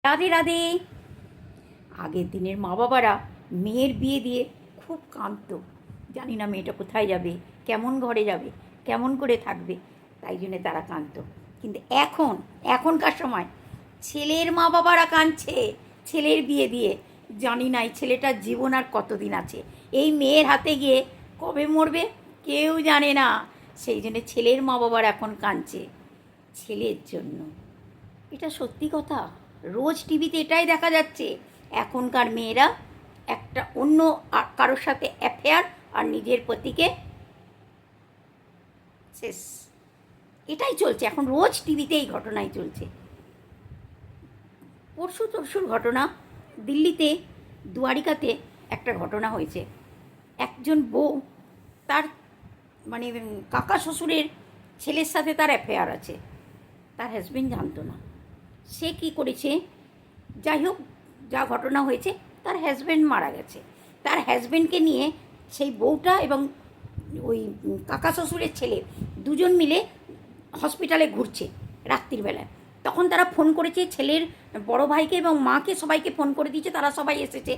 রাধে রাধে। আগের দিনের মা বাবারা মেয়ের বিয়ে দিয়ে খুব কাঁদতো, জানি না মেয়েটা কোথায় যাবে, কেমন ঘরে যাবে, কেমন করে থাকবে, তাই জন্যে তারা কাঁদতো। কিন্তু এখনকার সময় ছেলের মা বাবারা কাঁদছে ছেলের বিয়ে দিয়ে, জানি না এই ছেলেটার জীবন আর কতদিন আছে, এই মেয়ের হাতে গিয়ে কবে মরবে কেউ জানে না। সেই জন্যে ছেলের মা বাবারা এখন কাঁদছে ছেলের জন্য। এটা সত্যি কথা, রোজ টিভিতে এটাই দেখা যাচ্ছে। এখনকার মেয়েরা একটা অন্য কারোর সাথে অ্যাফেয়ার আর নিজের পতিকে শেষ, এটাই চলছে এখন, রোজ টিভিতে এই ঘটনাই চলছে। পরশুর ঘটনা, দিল্লিতে দুয়ারিকাতে একটা ঘটনা হয়েছে। একজন বউ, তার মানে কাকা শ্বশুরের ছেলের সাথে তার অ্যাফেয়ার আছে, তার হাজবেন্ড জানতো না। সে কি করেছে, যাই হোক যা ঘটনা হয়েছে, তার হাজব্যান্ড মারা গেছে। তার হাজব্যান্ডকে নিয়ে সেই বউটা এবং ওই কাকা শ্বশুরের ছেলে দুজন মিলে হসপিটালে ঘুরছে রাত্রির বেলায়। তখন তারা ফোন করেছে ছেলের বড় ভাইকে এবং মাকে, সবাইকে ফোন করে দিয়েছে, তারা সবাই এসেছে।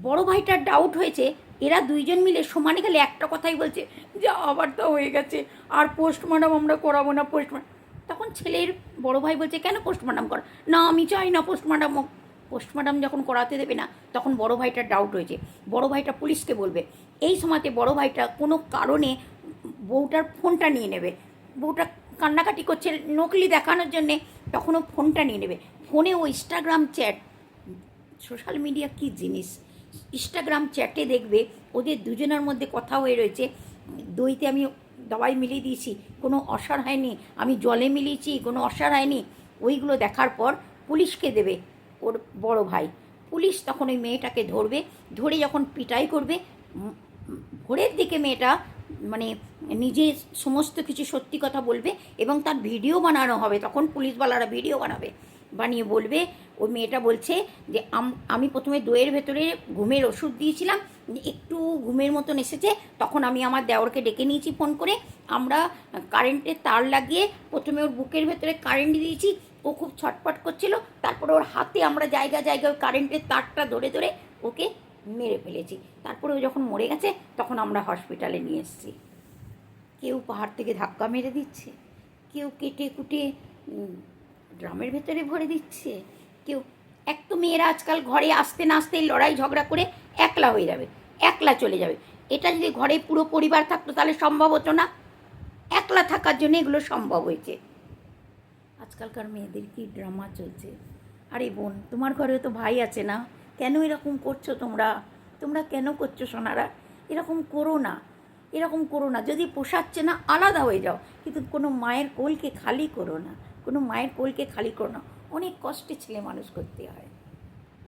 বড় ভাইটার ডাউট হয়েছে, এরা দুইজন মিলে সমানে খালি একটা কথাই বলছে যে আবার তো হয়ে গেছে, আর পোস্টমর্টম আমরা করাবো না, পোস্টমর্টম। তখন ছেলের বড় ভাই বলছে কেন পোস্টমর্টম করা, না আমি চাই না পোস্টমর্টম হোক। পোস্টমর্টম যখন করাতে দেবে না, তখন বড় ভাইটার ডাউট হয়েছে, বড় ভাইটা পুলিশকে বলবে। এই সময়তে বড় ভাইটা কোনো কারণে বউটার ফোনটা নিয়ে নেবে, বউটা কান্নাকাটি করছে নকলি দেখানোর জন্যে, তখনও ফোনটা নিয়ে নেবে। ফোনে ও ইনস্টাগ্রাম চ্যাট, সোশ্যাল মিডিয়া কী জিনিস, ইনস্টাগ্রাম চ্যাটে দেখবে ওদের দুজনের মধ্যে কথা হয়ে রয়েছে, দইতে আমি দাবাই মিলিয়ে দিয়েছি, কোনো অসার হয়নি, আমি জলে মিলিয়েছি, কোনো অসার হয়নি। ওইগুলো দেখার পর পুলিশকে দেবে ওর বড় ভাই। পুলিশ তখন ওই মেয়েটাকে ধরবে, ধরে যখন পিটাই করবে, ভোরের দিকে মেয়েটা মানে নিজে সমস্ত কিছু সত্যি কথা বলবে এবং তার ভিডিও বানানো হবে। তখন পুলিশওয়ালারা ভিডিও বানাবে, বানিয়ে বলবে ওই মেয়েটা বলছে যে আমি প্রথমে দইয়ের ভেতরে ঘুমের ওষুধ দিয়েছিলাম, একটু ঘুমের মতন এসেছে, তখন আমি আমার দেওরকে ডেকে নিয়েছি ফোন করে, আমরা কারেন্টের তার লাগিয়ে প্রথমে ওর বুকের ভেতরে কারেন্ট দিয়েছি, ও খুব ছটপট করছিল, তারপরে ওর হাতে আমরা জায়গায় ওই কারেন্টের তারটা ধরে ধরে ওকে মেরে ফেলেছি, তারপরে ও যখন মরে গেছে তখন আমরা হসপিটালে নিয়ে এসেছি। কেউ পাহাড় থেকে ধাক্কা মেরে দিচ্ছে, কেউ কেটে কুটে ড্রামের ভেতরে ভরে দিচ্ছে, কেউ এক তো মেয়েরা আজকাল ঘরে আসতে না আসতেই লড়াই ঝগড়া করে একলা হয়ে যাবে, একলা চলে যাবে। এটা যদি ঘরে পুরো পরিবার থাকতো তাহলে সম্ভব হতো না, একলা থাকার জন্য এগুলো সম্ভব হয়েছে। আজকালকার মেয়েদের কি ড্রামা চলছে। আরে বোন, তোমার ঘরেও তো ভাই আছে না, কেন এরকম করছো তোমরা, তোমরা কেন করছো সোনারা, এরকম করো না, এরকম করো না। যদি পোষাচ্ছে না আলাদা হয়ে যাও, কিন্তু কোনো মায়ের কোলকে খালি করো না, কোনো মায়ের কোলকে খালি করো না। অনেক কষ্টে ছেলে মানুষ করতে হয়।